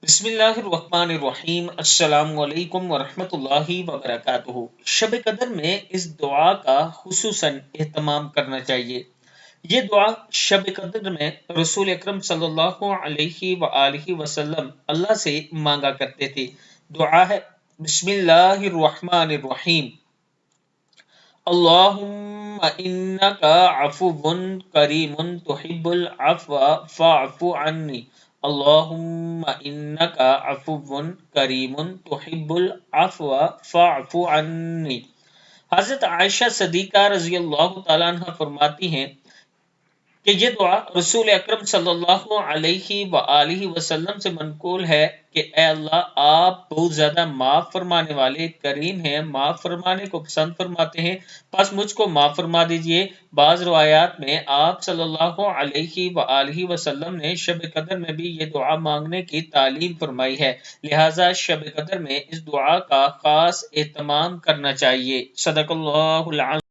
بسم اللہ الرحمن الرحیم، السلام علیکم ورحمۃ اللہ وبرکاتہ۔ شب قدر میں اس دعا کا خصوصاً اہتمام کرنا چاہیے۔ یہ دعا شب قدر میں رسول اکرم صلی اللہ علیہ وآلہ وسلم اللہ سے مانگا کرتے تھے۔ دعا ہے، بسم اللہ الرحمن الرحیم، اللہم انک عفو کریم تحب العفو فاعف عنی، اللہم انک عفو کریم تحب العفو فاعف عنی۔ حضرت عائشہ صدیقہ رضی اللہ تعالیٰ عنہ فرماتی ہیں کہ یہ دعا رسول اکرم صلی اللہ علیہ وآلہ وسلم سے منقول ہے کہ اے اللہ، آپ بہت زیادہ معاف فرمانے والے کریم ہیں، معاف فرمانے کو پسند فرماتے ہیں، پس مجھ کو معاف فرما دیجئے۔ بعض روایات میں آپ صلی اللہ علیہ وآلہ وسلم نے شب قدر میں بھی یہ دعا مانگنے کی تعلیم فرمائی ہے، لہٰذا شب قدر میں اس دعا کا خاص اہتمام کرنا چاہیے۔ صدق اللہ العظیم۔